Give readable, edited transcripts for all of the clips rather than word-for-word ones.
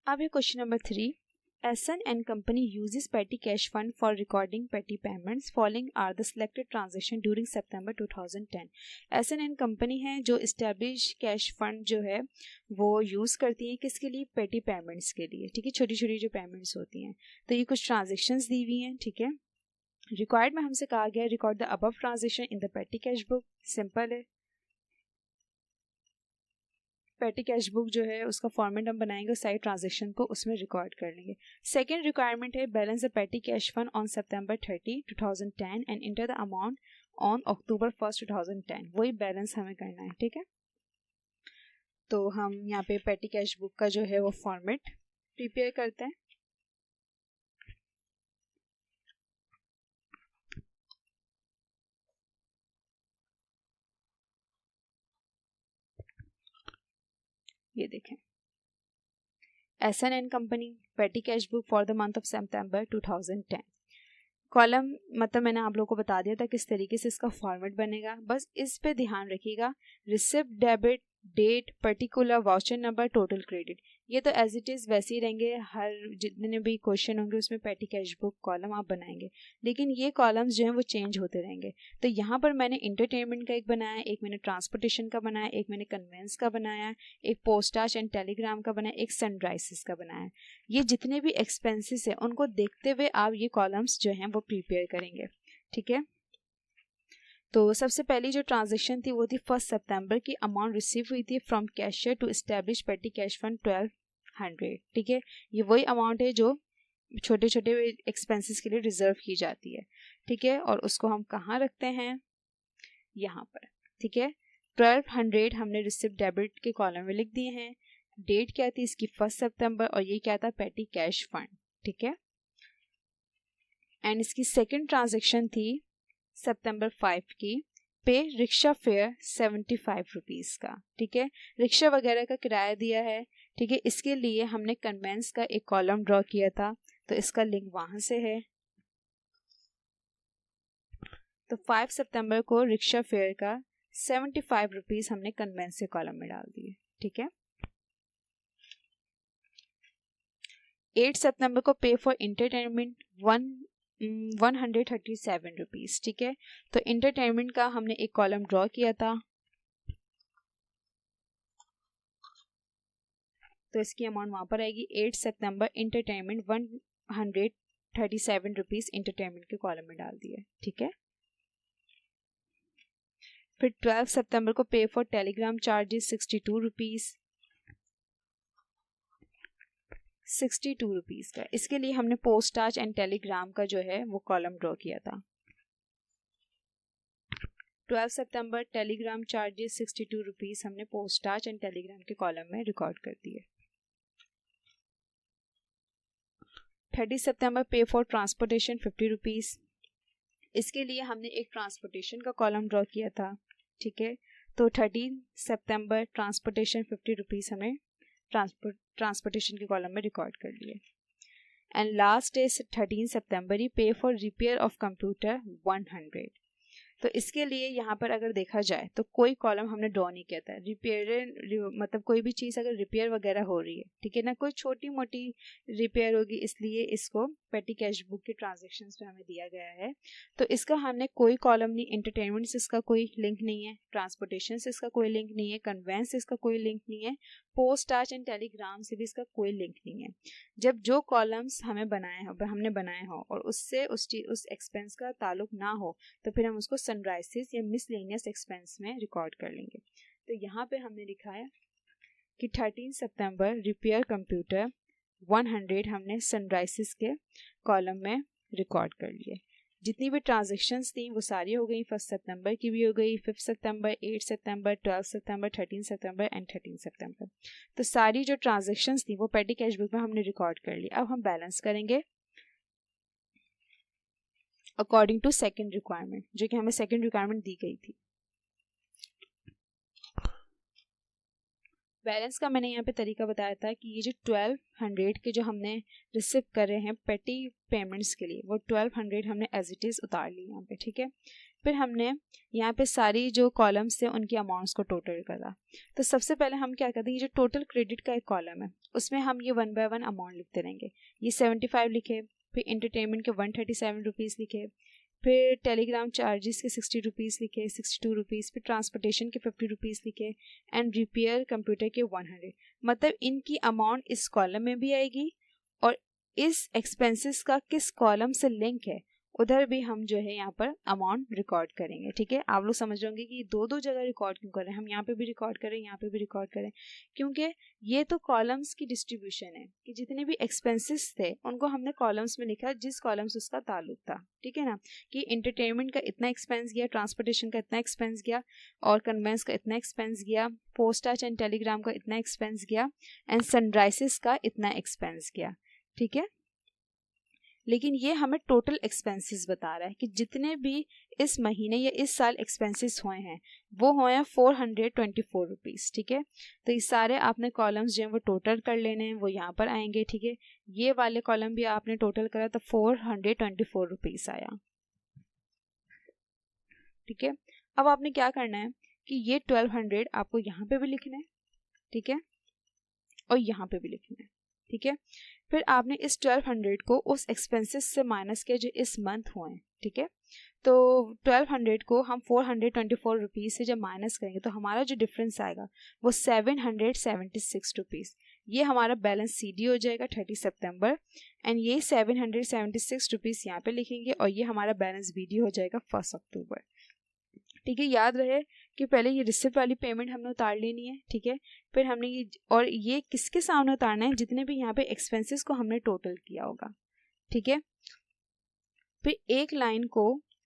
अब है question number 3। SN and company uses petty cash fund for recording petty payments. Following are the selected transaction during September 2010. SN and company है जो established cash fund जो है वो use करती है किसके लिए? petty payments के लिए, ठीक है, छोटी छोटी जो payments होती हैं। तो ये कुछ transactions दी हुई हैं, ठीक है। रिक्वायर्ड में हमसे कहा गया record the above transaction in the पेटी कैश बुक। सिंपल है, पेटी कैश बुक जो है उसका फॉर्मेट हम बनाएंगे और सारी ट्रांजेक्शन को उसमें रिकॉर्ड कर लेंगे। सेकंड रिक्वायरमेंट है बैलेंस द पेटी cash fund on September 30, 2010 and enter the amount on October 1, 2010। वही बैलेंस हमें करना है, ठीक है। तो हम यहाँ पे पेटी कैश बुक का जो है वो फॉर्मेट प्रिपेयर करते हैं। ये देखें, SN एंड कंपनी पेटी cash book for the month of September 2010। Column मतलब मैंने आप लोगों को बता दिया था किस तरीके से इसका फॉर्मेट बनेगा, बस इस पे ध्यान रखिएगा। Receipt, debit, date, particular, voucher number, total credit, ये तो एज इट इज़ वैसे ही रहेंगे। हर जितने भी क्वेश्चन होंगे उसमें पेटी कैश बुक कॉलम आप बनाएंगे, लेकिन ये कॉलम्स जो हैं वो चेंज होते रहेंगे। तो यहाँ पर मैंने इंटरटेनमेंट का एक बनाया, एक मैंने ट्रांसपोर्टेशन का बनाया, एक मैंने कन्वेंस का बनाया, एक पोस्टाज एंड टेलीग्राम का बनाया, एक सनराइजेस का बनाया। ये जितने भी एक्सपेंसेस हैं उनको देखते हुए आप ये कॉलम्स जो हैं वो प्रिपेयर करेंगे, ठीक है। तो सबसे पहली जो ट्रांजेक्शन थी वो थी 1 सितंबर की। अमाउंट रिसीव हुई थी from cashier to establish petty cash fund 1200, ठीक है। ये वही अमाउंट है जो छोटे छोटे एक्सपेंसेस के लिए रिजर्व की जाती है, ठीक है। और उसको हम कहाँ रखते हैं? यहाँ पर, ठीक है। 1200 हमने रिसिप्ट डेबिट के कॉलम में लिख दिए हैं। डेट क्या थी इसकी? 1 सितंबर, और ये क्या था? पेटी कैश फंड, ठीक है। एंड इसकी सेकेंड ट्रांजेक्शन थी सितंबर 5 की। पे रिक्शा फेयर 75 रुपीज़ का, ठीक है। रिक्शा वगैरह का किराया दिया है, ठीक है। इसके लिए हमने कन्वेंस का एक कॉलम ड्रॉ किया था, तो इसका लिंक वहां से है। तो 5 सितंबर को रिक्शा फेयर का 75 रुपीज़ हमने कन्वेंस के कॉलम में डाल दिए, ठीक है। 8 सितंबर को पे फॉर इंटरटेनमेंट 137 रुपीज़, ठीक है। तो इंटरटेनमेंट का हमने एक कॉलम ड्रॉ किया था, तो इसकी अमाउंट वहां पर आएगी। 8 सितंबर इंटरटेनमेंट 137 रुपीज़ इंटरटेनमेंट के कॉलम में डाल दिए, ठीक है। फिर 12 सितंबर को पे for Telegram charges 62 rupees, 62 rupees का। इसके लिए हमने पोस्टाज एंड टेलीग्राम का जो है वो कॉलम ड्रॉ किया था। 12 सितंबर टेलीग्राम चार्जेस 62 रुपीज़ हमने पोस्टाज एंड टेलीग्राम के कॉलम में रिकॉर्ड कर दिए। 30 सितंबर पे फॉर ट्रांसपोर्टेशन 50 रुपीज़। इसके लिए हमने एक ट्रांसपोर्टेशन का कॉलम ड्रॉ किया था, ठीक है। तो 13 सितंबर ट्रांसपोर्टेशन 50 रुपीज़ हमें ट्रांसपोर्टेशन के कॉलम में रिकॉर्ड कर लिए। एंड लास्ट इज 13 सितंबर ही पे फॉर रिपेयर ऑफ कंप्यूटर 100। तो इसके लिए यहाँ पर अगर देखा जाए तो कोई कॉलम हमने ड्रॉ नहीं किया था। रिपेयर मतलब कोई भी चीज़ अगर रिपेयर वगैरह हो रही है, ठीक है ना, कोई छोटी मोटी रिपेयर होगी, इसलिए इसको पेटी कैश बुक के ट्रांजेक्शन्स में हमें दिया गया है। तो इसका हमने कोई कॉलम नहीं, एंटरटेनमेंट से इसका कोई लिंक नहीं है, ट्रांसपोर्टेशन से इसका कोई लिंक नहीं है, कन्वेंस से इसका कोई लिंक नहीं है, पोस्टाज एंड टेलीग्राम से भी इसका कोई लिंक नहीं है। जब जो कॉलम्स हमने बनाए हो और उससे उस एक्सपेंस का ताल्लुक ना हो, तो फिर हम उसको सनराइजेस या मिसलेनियस एक्सपेंस में रिकॉर्ड कर लेंगे। तो यहाँ पे हमने लिखा है कि 13 सितंबर रिपेयर कंप्यूटर 100 हमने सनराइजेस के कॉलम में रिकॉर्ड कर लिए। जितनी भी ट्रांजेक्शन्स थी वो सारी हो गई। 1 सितंबर की भी हो गई, 5 सितंबर, 8 सितंबर, 12 सितंबर, 13 सितंबर एंड 13 सितंबर। तो सारी जो ट्रांजेक्शन्स थी वो पेटी कैश बुक में हमने रिकॉर्ड कर ली। अब हम बैलेंस करेंगे अकॉर्डिंग टू सेकेंड रिक्वायरमेंट, जो कि हमें सेकेंड रिक्वायरमेंट दी गई थी। बैलेंस का मैंने यहाँ पे तरीका बताया था कि ये जो 1200 के जो हमने रिसीव कर रहे हैं पेटी पेमेंट्स के लिए, वो 1200 हमने एज इट इज़ उतार ली यहाँ पे, ठीक है। फिर हमने यहाँ पे सारी जो कॉलम्स थे उनकी अमाउंट्स को टोटल करा। तो सबसे पहले हम क्या करते हैं, ये जो टोटल क्रेडिट का एक कॉलम है उसमें हम ये 1 बाय 1 अमाउंट लिखते रहेंगे। ये 75 लिखे, फिर एंटरटेनमेंट के 137 रुपीज़ लिखे, फिर टेलीग्राम चार्जेस के 60 रुपीज़ लिखे, 62 रुपीज़, फिर ट्रांसपोर्टेशन के 50 रुपीज़ लिखे, एंड रिपेयर कंप्यूटर के 100। मतलब इनकी अमाउंट इस कॉलम में भी आएगी और इस एक्सपेंसेस का किस कॉलम से लिंक है उधर भी हम जो है यहाँ पर अमाउंट रिकॉर्ड करेंगे। ठीक है, आप लोग समझ रहे होंगे कि दो दो जगह रिकॉर्ड क्यों कर रहे हैं, हम यहाँ पे भी रिकॉर्ड करें, यहाँ पे भी रिकॉर्ड करें, क्योंकि ये तो कॉलम्स की डिस्ट्रीब्यूशन है कि जितने भी एक्सपेंसेस थे उनको हमने कॉलम्स में लिखा जिस कॉलम से उसका ताल्लुक था। ठीक है ना, कि एंटरटेनमेंट का इतना एक्सपेंस गया, ट्रांसपोर्टेशन का इतना एक्सपेंस गया, और कन्वेंस का इतना एक्सपेंस गया, पोस्टाच एंड टेलीग्राम का इतना एक्सपेंस गया, एंड सनराइजेस का इतना एक्सपेंस गया। ठीक है, लेकिन ये हमें टोटल एक्सपेंसेस बता रहा है कि जितने भी इस महीने या इस साल एक्सपेंसेस हुए हैं वो हुए हैं 424 रुपीज़। ठीक है, तो ये सारे आपने कॉलम्स जो हैं वो टोटल कर लेने हैं, वो यहाँ पर आएंगे। ठीक है, ये वाले कॉलम भी आपने टोटल करा तो 424 रुपीज़ आया। ठीक है, अब आपने क्या करना है कि ये 1200 आपको यहाँ पे भी लिखना है। ठीक है, और यहाँ पे भी लिखना है। ठीक है, फिर आपने इस 1200 को उस एक्सपेंसेस से माइनस किया जो इस मंथ हुए हैं। ठीक है, तो 1200 को हम 424 रुपीज़ से जब माइनस करेंगे तो हमारा जो डिफरेंस आएगा वो 776 रुपीज़। ये हमारा बैलेंस सीडी हो जाएगा 30 सितंबर, एंड ये 776 रुपीज़ यहाँ पे लिखेंगे, और ये हमारा बैलेंस बीडी हो जाएगा 1 अक्टूबर। ठीक है, याद रहे कि पहले ये रिसिप्ट वाली पेमेंट हमने उतार लेनी है। ठीक है, फिर हमने ये, और ये किसके सामने उतारना है, जितने भी यहाँ पे एक्सपेंसेस को हमने टोटल किया होगा। ठीक है, फिर एक लाइन को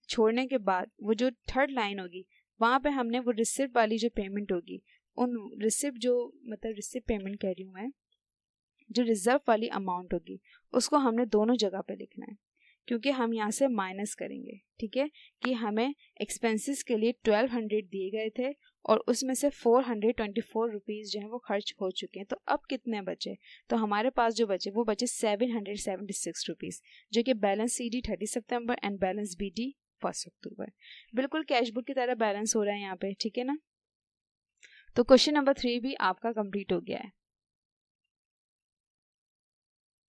छोड़ने के बाद वो जो थर्ड लाइन होगी वहाँ पे हमने वो रिसिप्ट वाली जो पेमेंट होगी, उन रिसिप्ट जो मतलब रिसिप्ट पेमेंट कह रही हूँ मैं, जो रिजर्व वाली अमाउंट होगी उसको हमने दोनों जगह पे लिखना है, क्योंकि हम यहाँ से माइनस करेंगे। ठीक है, कि हमें एक्सपेंसेस के लिए 1200 दिए गए थे और उसमें से 424 रुपीज़ जो है वो खर्च हो चुके हैं। तो अब कितने बचे, तो हमारे पास जो बचे वो बचे 776 रुपीज़, जो कि बैलेंस सीडी 30 सितंबर एंड बैलेंस बीडी 1 अक्टूबर। बिल्कुल कैश बुक की तरह बैलेंस हो रहा है यहाँ पे। ठीक है ना, तो क्वेश्चन नंबर 3 भी आपका कंप्लीट हो गया है।